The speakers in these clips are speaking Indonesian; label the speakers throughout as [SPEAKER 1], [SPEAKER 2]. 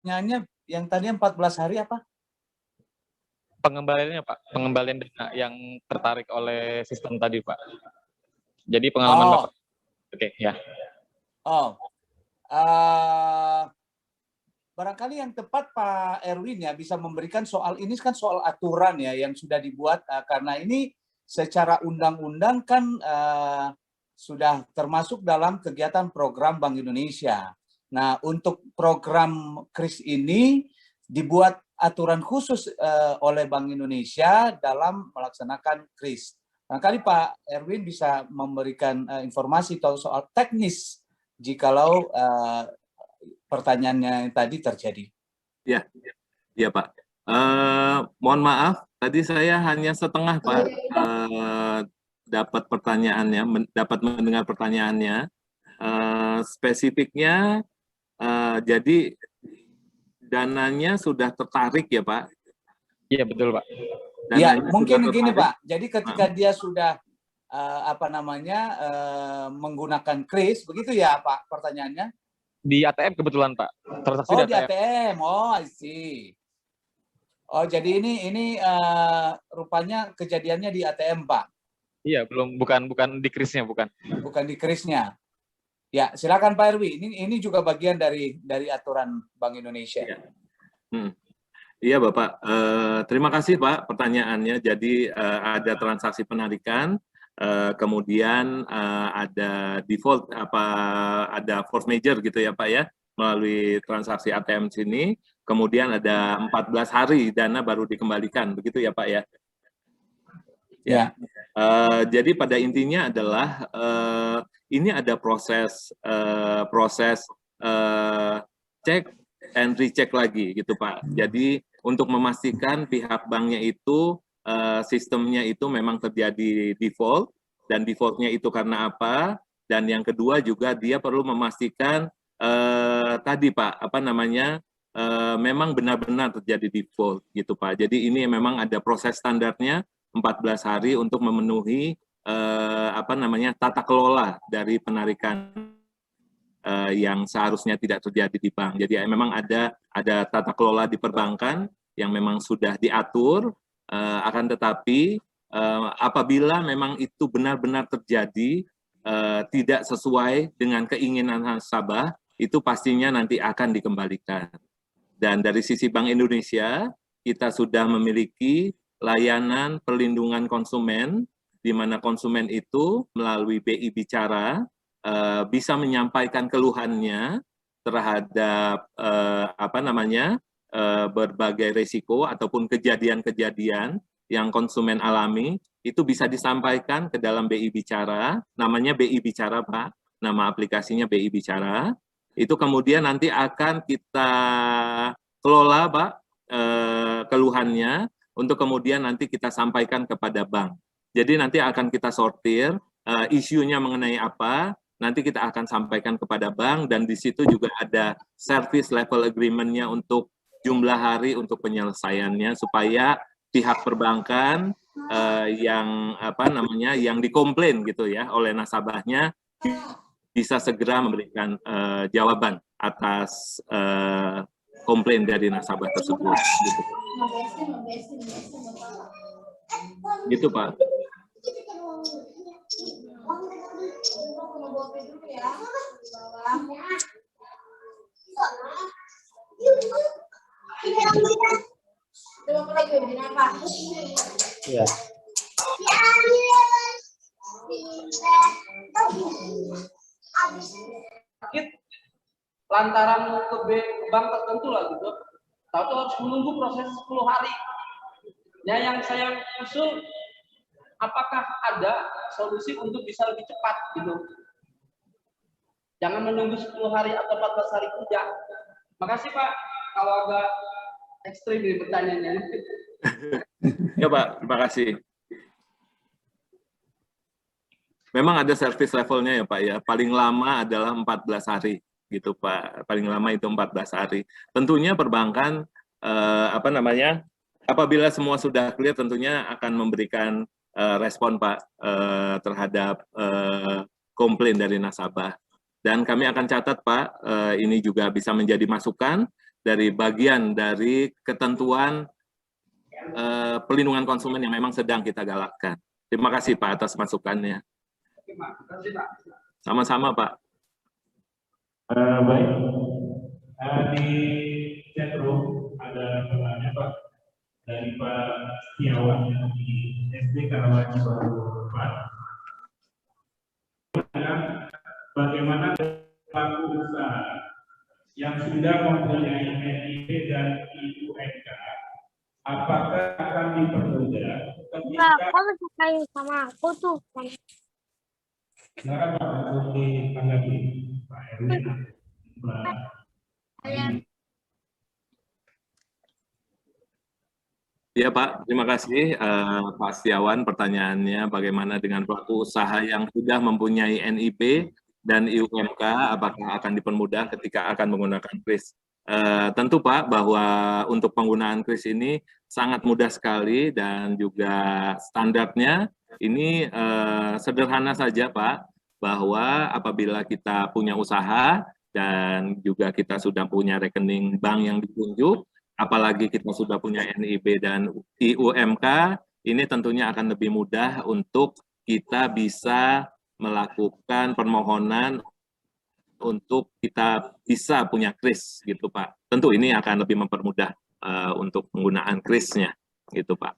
[SPEAKER 1] pertanyaannya yang tadi 14 hari apa?
[SPEAKER 2] Pengembaliannya Pak, pengembalian dana yang tertarik oleh sistem tadi Pak. Jadi pengalaman Bapak. Oke, ya.
[SPEAKER 1] Barangkali yang tepat Pak Erwin ya bisa memberikan soal ini kan soal aturan ya yang sudah dibuat karena ini secara undang-undang kan sudah termasuk dalam kegiatan program Bank Indonesia. Nah, untuk program KRIS ini dibuat aturan khusus oleh Bank Indonesia dalam melaksanakan KRIS. Barangkali Pak Erwin bisa memberikan informasi soal teknis jikalau pertanyaannya tadi terjadi.
[SPEAKER 3] Ya Pak. Mohon maaf, tadi saya hanya setengah Pak dapat pertanyaannya, dapat mendengar pertanyaannya. Spesifiknya, jadi dananya sudah tertarik ya Pak?
[SPEAKER 2] Iya betul Pak.
[SPEAKER 1] Ya mungkin begini Pak. Jadi ketika dia sudah menggunakan KRIS, begitu ya Pak pertanyaannya?
[SPEAKER 2] Di ATM kebetulan Pak. Transaksi
[SPEAKER 1] di ATM. Oh, I see. Oh, jadi ini rupanya kejadiannya di ATM, Pak.
[SPEAKER 2] Iya, bukan di KRIS-nya, bukan.
[SPEAKER 1] Bukan di KRIS-nya. Ya, silakan Pak Erwi. Ini juga bagian dari aturan Bank Indonesia.
[SPEAKER 3] Iya, Bapak. Terima kasih, Pak, pertanyaannya. Jadi ada transaksi penarikan, kemudian ada default ada force major gitu ya Pak ya, melalui transaksi ATM sini, kemudian ada 14 hari dana baru dikembalikan, begitu ya Pak ya? Ya. Jadi pada intinya adalah ini ada proses cek and recheck lagi gitu Pak. Jadi untuk memastikan pihak banknya itu sistemnya itu memang terjadi default, dan defaultnya itu karena apa, dan yang kedua juga dia perlu memastikan tadi Pak, memang benar-benar terjadi default gitu Pak. Jadi ini memang ada proses standarnya 14 hari untuk memenuhi tata kelola dari penarikan yang seharusnya tidak terjadi di bank. Jadi memang ada tata kelola di perbankan yang memang sudah diatur, akan tetapi apabila memang itu benar-benar terjadi tidak sesuai dengan keinginan nasabah, itu pastinya nanti akan dikembalikan. Dan dari sisi Bank Indonesia, kita sudah memiliki layanan perlindungan konsumen, di mana konsumen itu melalui BI Bicara bisa menyampaikan keluhannya terhadap berbagai risiko ataupun kejadian-kejadian yang konsumen alami, itu bisa disampaikan ke dalam BI Bicara, namanya BI Bicara Pak, nama aplikasinya BI Bicara. Itu kemudian nanti akan kita kelola Pak keluhannya, untuk kemudian nanti kita sampaikan kepada bank. Jadi nanti akan kita sortir isunya mengenai apa, nanti kita akan sampaikan kepada bank, dan di situ juga ada service level agreement-nya untuk jumlah hari untuk penyelesaiannya, supaya pihak perbankan yang dikomplain gitu ya oleh nasabahnya bisa segera memberikan jawaban atas komplain dari nasabah tersebut. Gitu Pak.
[SPEAKER 2] Ya.
[SPEAKER 4] Lantaran ke bank tertentu lah gitu, tapi harus menunggu proses 10 hari. Ya, yang saya usul, apakah ada solusi untuk bisa lebih cepat gitu? Jangan menunggu 10 hari atau 14 hari kerja. Makasih Pak, kalau agak ekstrim di pertanyaannya.
[SPEAKER 3] Ya Pak, terima kasih. Memang ada service levelnya ya Pak ya, paling lama adalah 14 hari gitu Pak, paling lama itu 14 hari. Tentunya perbankan apabila semua sudah clear tentunya akan memberikan respon Pak terhadap komplain dari nasabah. Dan kami akan catat Pak, ini juga bisa menjadi masukan dari bagian dari ketentuan pelindungan konsumen yang memang sedang kita galakkan. Terima kasih Pak atas masukannya. Sama-sama Pak.
[SPEAKER 5] Baik, di chatroom ada pertanyaan Pak dari Pak Setiawan di SD Karawaci Baru 4. Bagaimana pelaku usaha yang sudah mempunyai NIB dan IUMK, apakah akan dipermudah ketika
[SPEAKER 6] Kamu suka sama aku tuh.
[SPEAKER 5] silakan Pak untuk ditanggapi Pak Erwin, Mbak.
[SPEAKER 3] Ya Pak, terima kasih Pak Setiawan pertanyaannya bagaimana dengan pelaku usaha yang sudah mempunyai NIB dan IUMK apakah akan dipermudah ketika akan menggunakan kris. Tentu Pak bahwa untuk penggunaan kris ini sangat mudah sekali dan juga standarnya ini sederhana saja Pak, bahwa apabila kita punya usaha dan juga kita sudah punya rekening bank yang ditunjuk, apalagi kita sudah punya NIB dan IUMK, ini tentunya akan lebih mudah untuk kita bisa melakukan permohonan untuk kita bisa punya kris gitu Pak. Tentu ini akan lebih mempermudah untuk penggunaan krisnya gitu Pak.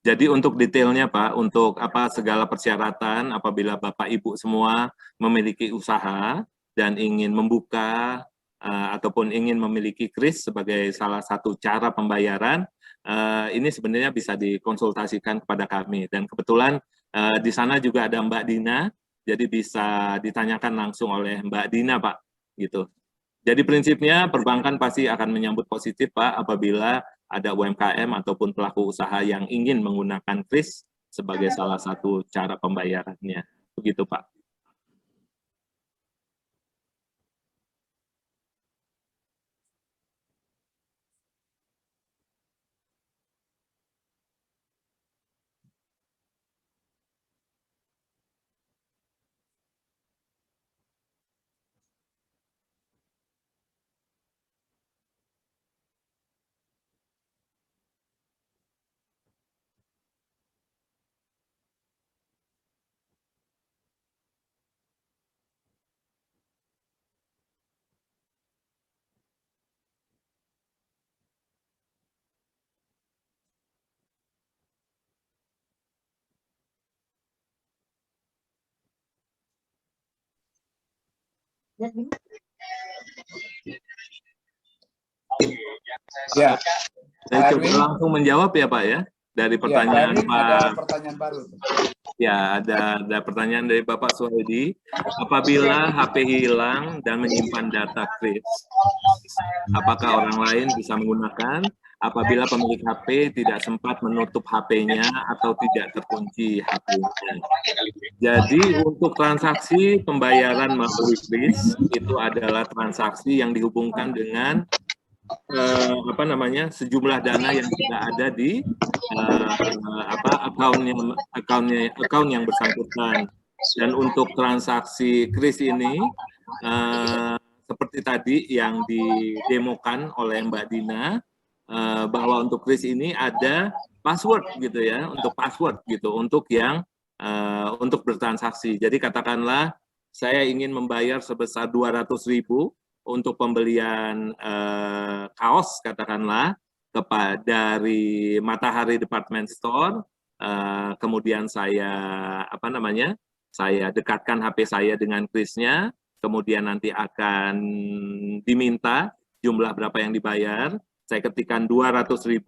[SPEAKER 3] Jadi untuk detailnya Pak, untuk segala persyaratan apabila Bapak Ibu semua memiliki usaha dan ingin membuka ataupun ingin memiliki kris sebagai salah satu cara pembayaran, ini sebenarnya bisa dikonsultasikan kepada kami. Dan kebetulan di sana juga ada Mbak Dina, jadi bisa ditanyakan langsung oleh Mbak Dina Pak, gitu. Jadi prinsipnya perbankan pasti akan menyambut positif Pak apabila ada UMKM ataupun pelaku usaha yang ingin menggunakan kris sebagai salah satu cara pembayarannya. Begitu Pak.
[SPEAKER 1] Ya,
[SPEAKER 3] Saya coba langsung menjawab ya Pak ya, dari pertanyaan
[SPEAKER 1] ya,
[SPEAKER 3] Pak.
[SPEAKER 1] ada pertanyaan baru.
[SPEAKER 3] Ya, ada pertanyaan dari Bapak Suhaidi. Apabila HP hilang dan menyimpan data kris, apakah orang lain bisa menggunakan? Apabila pemilik HP tidak sempat menutup HP-nya atau tidak terkunci HP-nya. Jadi untuk transaksi pembayaran melalui kris itu adalah transaksi yang dihubungkan dengan sejumlah dana yang sudah ada di account yang bersangkutan. Dan untuk transaksi kris ini seperti tadi yang didemokan oleh Mbak Dina, bahwa untuk kris ini ada password gitu ya, untuk password gitu untuk yang untuk bertransaksi. Jadi katakanlah saya ingin membayar sebesar 200.000 untuk pembelian kaos katakanlah dari Matahari Department Store, kemudian saya saya dekatkan HP saya dengan krisnya, kemudian nanti akan diminta jumlah berapa yang dibayar, saya ketikkan 200.000,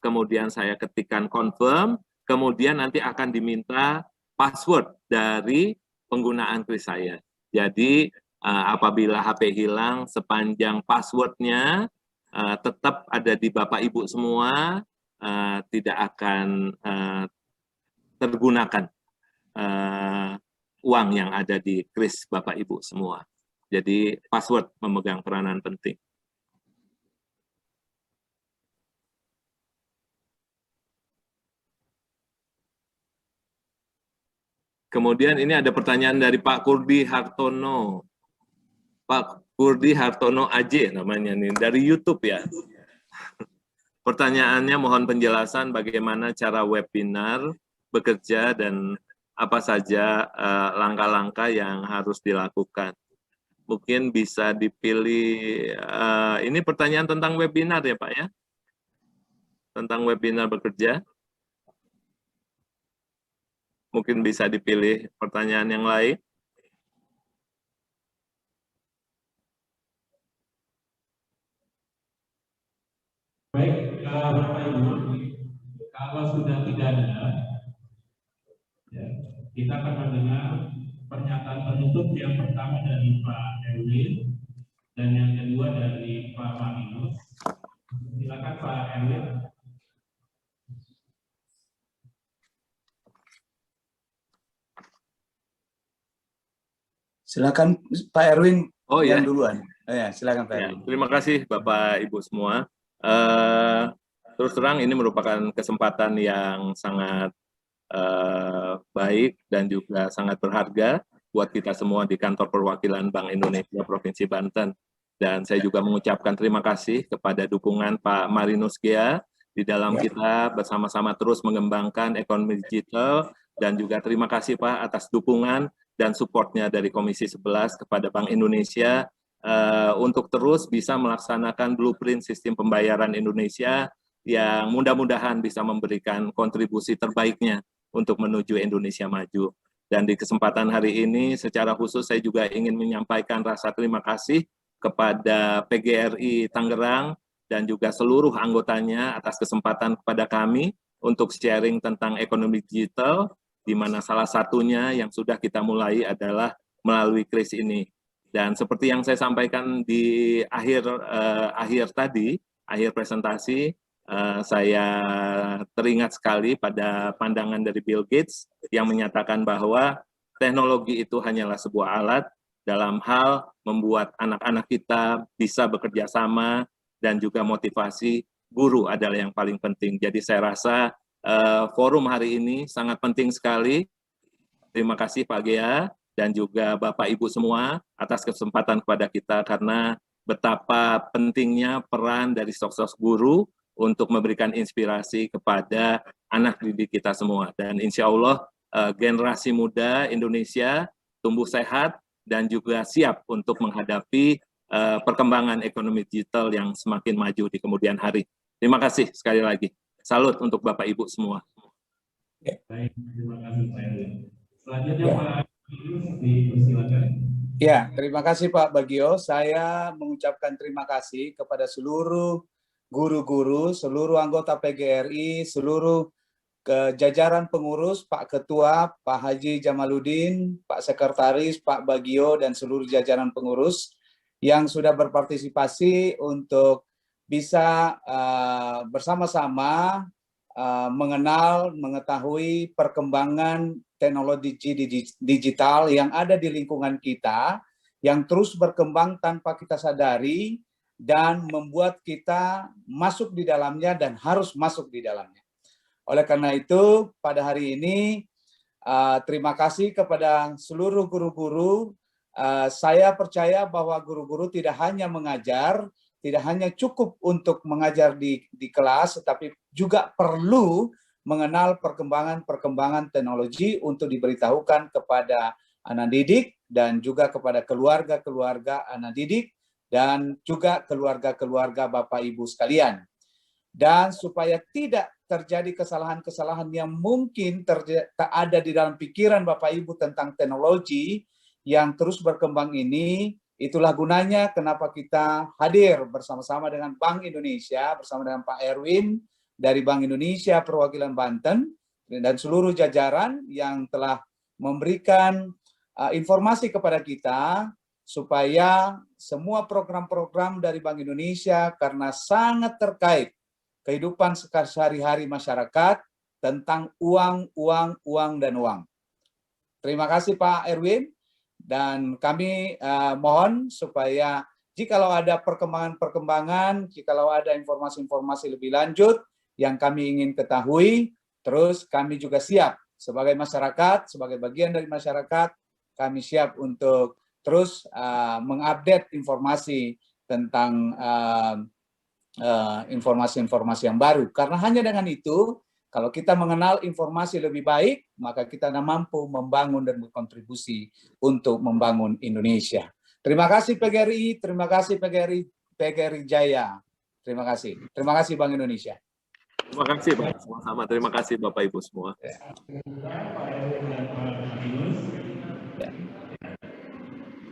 [SPEAKER 3] kemudian saya ketikkan confirm, kemudian nanti akan diminta password dari penggunaan kris saya. Jadi apabila HP hilang, sepanjang passwordnya tetap ada di Bapak Ibu semua, tidak akan tergunakan uang yang ada di kris Bapak Ibu semua. Jadi password memegang peranan penting. Kemudian ini ada pertanyaan dari Pak Kurdi Hartono. Pak Kurdi Hartono AJ namanya nih, dari YouTube ya. Pertanyaannya mohon penjelasan bagaimana cara webinar bekerja dan apa saja langkah-langkah yang harus dilakukan. Mungkin bisa dipilih, ini pertanyaan tentang webinar ya Pak ya? Tentang webinar bekerja. Mungkin bisa dipilih pertanyaan yang lain.
[SPEAKER 5] Baik, Bapak Ibu, kalau sudah tidak ada, ya, kita akan mendengar pernyataan penutup yang pertama dari Pak Erwin dan yang kedua dari Pak Marinus. Silakan Pak Erwin.
[SPEAKER 1] Silakan Pak Erwin
[SPEAKER 3] Oh ya.
[SPEAKER 1] yang duluan. Ya, silakan Pak
[SPEAKER 3] Ya,
[SPEAKER 1] Erwin.
[SPEAKER 3] terima kasih Bapak Ibu semua. Terus terang ini merupakan kesempatan yang sangat baik dan juga sangat berharga buat kita semua di kantor perwakilan Bank Indonesia Provinsi Banten. Dan saya juga mengucapkan terima kasih kepada dukungan Pak Marinus Gea di dalam kita bersama-sama terus mengembangkan ekonomi digital, dan juga terima kasih Pak atas dukungan dan supportnya dari Komisi 11 kepada Bank Indonesia untuk terus bisa melaksanakan blueprint sistem pembayaran Indonesia yang mudah-mudahan bisa memberikan kontribusi terbaiknya untuk menuju Indonesia maju. Dan di kesempatan hari ini secara khusus saya juga ingin menyampaikan rasa terima kasih kepada PGRI Tangerang dan juga seluruh anggotanya atas kesempatan kepada kami untuk sharing tentang ekonomi digital, di mana salah satunya yang sudah kita mulai adalah melalui kris ini. Dan seperti yang saya sampaikan di akhir presentasi, saya teringat sekali pada pandangan dari Bill Gates yang menyatakan bahwa teknologi itu hanyalah sebuah alat dalam hal membuat anak-anak kita bisa bekerja sama, dan juga motivasi guru adalah yang paling penting. Jadi saya rasa forum hari ini sangat penting sekali. Terima kasih Pak Gea dan juga Bapak Ibu semua atas kesempatan kepada kita, karena betapa pentingnya peran dari sosok guru untuk memberikan inspirasi kepada anak didik kita semua. Dan insya Allah generasi muda Indonesia tumbuh sehat dan juga siap untuk menghadapi perkembangan ekonomi digital yang semakin maju di kemudian hari. Terima kasih sekali lagi. Salut untuk Bapak Ibu semua.
[SPEAKER 5] Baik, terima kasih Pak Erwin. Selanjutnya Pak Marinus, dipersilakan.
[SPEAKER 1] Ya, terima kasih Pak Bagio. Saya mengucapkan terima kasih kepada seluruh guru-guru, seluruh anggota PGRI, seluruh jajaran pengurus, Pak Ketua, Pak Haji Jamaluddin, Pak Sekretaris, Pak Bagio, dan seluruh jajaran pengurus yang sudah berpartisipasi untuk bisa bersama-sama mengenal, mengetahui perkembangan teknologi digital yang ada di lingkungan kita, yang terus berkembang tanpa kita sadari, dan membuat kita masuk di dalamnya dan harus masuk di dalamnya. Oleh karena itu, pada hari ini, terima kasih kepada seluruh guru-guru. Saya percaya bahwa guru-guru tidak hanya mengajar, tidak hanya cukup untuk mengajar di kelas, tetapi juga perlu mengenal perkembangan teknologi untuk diberitahukan kepada anak didik dan juga kepada keluarga-keluarga anak didik dan juga keluarga-keluarga Bapak Ibu sekalian. Dan supaya tidak terjadi kesalahan-kesalahan yang mungkin ada di dalam pikiran Bapak Ibu tentang teknologi yang terus berkembang ini, itulah gunanya kenapa kita hadir bersama-sama dengan Bank Indonesia, bersama dengan Pak Erwin dari Bank Indonesia Perwakilan Banten, dan seluruh jajaran yang telah memberikan informasi kepada kita, supaya semua program-program dari Bank Indonesia, karena sangat terkait kehidupan sehari-hari masyarakat tentang uang, dan uang. Terima kasih Pak Erwin, dan kami mohon supaya jikalau ada perkembangan-perkembangan, jikalau ada informasi-informasi lebih lanjut yang kami ingin ketahui, terus kami juga siap sebagai masyarakat, sebagai bagian dari masyarakat, kami siap untuk terus mengupdate informasi tentang informasi-informasi yang baru. Karena hanya dengan itu, kalau kita mengenal informasi lebih baik, maka kita mampu membangun dan berkontribusi untuk membangun Indonesia. Terima kasih PGRI, terima kasih PGRI Jaya. Terima kasih Bank Indonesia.
[SPEAKER 3] Terima kasih Pak, sama-sama. Terima kasih Bapak Ibu semua.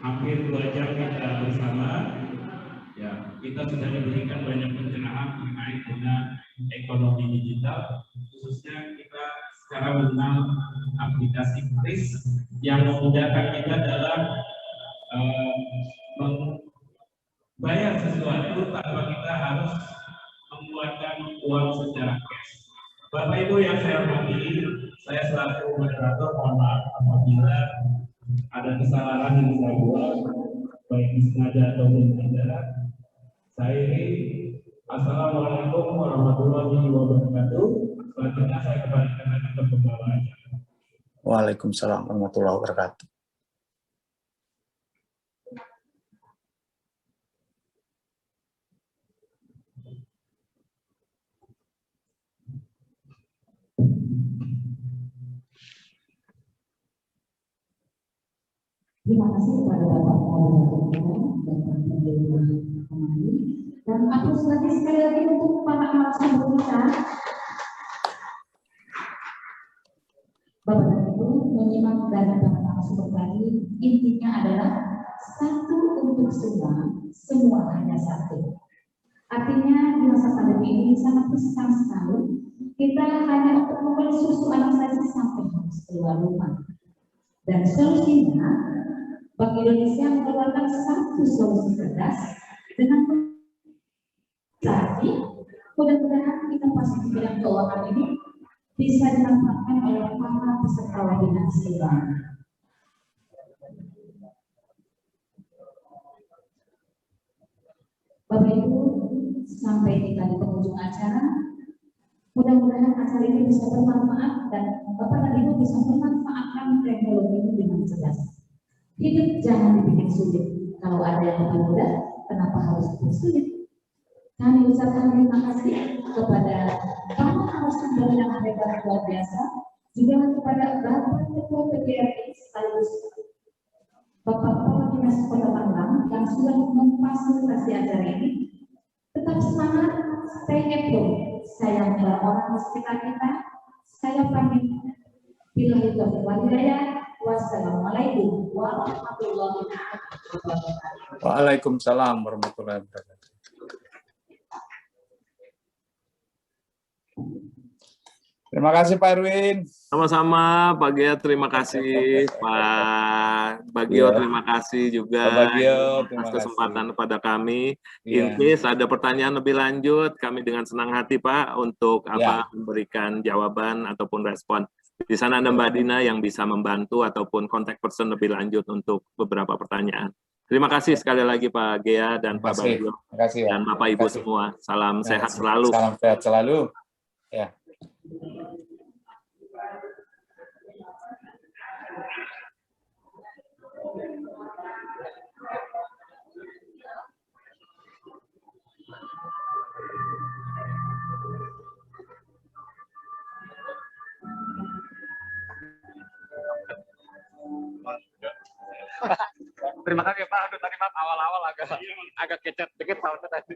[SPEAKER 5] Hampir 2 jam kita bersama. Ya, kita sudah diberikan banyak pencerahan terkait dengan ekonomi digital, khususnya kita sekarang mengenal aplikasi KRIS yang memudahkan kita dalam membayar sesuatu tanpa kita harus mengeluarkan uang secara cash. Bapak Ibu yang saya hormati, saya selaku moderator mohon maaf apabila ada kesalahan yang saya buat, baik disengaja atau tidak. Assalamualaikum warahmatullahi wabarakatuh. Selanjutnya saya kembalikan ke pembawa acara.
[SPEAKER 1] Waalaikumsalam warahmatullahi wabarakatuh.
[SPEAKER 7] Terima kasih kepada Bapak Moderator dan Bapak dan apresiasi sekali lagi untuk para narasumber kita. Bapak dan Ibu menyimak dari para narasumber tadi, intinya adalah satu untuk semua hanya satu. Artinya di masa pandemi ini sangat besar sekali. Kita hanya untuk membeli susu anak saja sampai harus keluar rumah. Dan solusinya Bank Indonesia mengeluarkan satu solusi cerdas dengan tadi mudah-mudahan inovasi di bidang keuangan ini bisa dimanfaatkan oleh para peserta webinar silang. Bapak Ibu, sampai kita di penghujung acara, mudah-mudahan acara ini bisa bermanfaat dan Bapak dan Ibu bisa memanfaatkan teknologi ini dengan cerdas. Hidup jangan dibikin sulit. Kalau ada yang lebih mudah, kenapa harus sulit? Kami ucapkan terima kasih kepada para narasumber yang hebat luar biasa, juga kepada Bapak Ketua PGRI sekaligus Bapak Kepala Dinas Kota Tangerang yang sudah memfasilitasi acara ini. Tetap semangat, stay at home. Sayang orang di sekitar kita. Saya pamit. Billahi taufiq wal hidayah. Wassalamualaikum warahmatullahi wabarakatuh.
[SPEAKER 1] Waalaikumsalam warahmatullahi wabarakatuh. Terima kasih Pak Erwin.
[SPEAKER 3] Sama-sama Pak Gea, terima kasih. Pak Bagio, terima kasih juga
[SPEAKER 1] Pak Bagio,
[SPEAKER 3] atas kesempatan kepada kami.
[SPEAKER 1] Iya.
[SPEAKER 3] In case ada pertanyaan lebih lanjut, kami dengan senang hati Pak untuk memberikan jawaban ataupun respon. Di sana ada Mbak Dina yang bisa membantu ataupun kontak person lebih lanjut untuk beberapa pertanyaan. Terima kasih sekali lagi Pak Gea dan Pak Bagio dan Bapak Ibu semua. Salam sehat selalu.
[SPEAKER 1] Salam sehat selalu. Ya.
[SPEAKER 2] Terima kasih Pak. Aduh tadi maaf awal-awal agak kecet dikit soundnya tadi.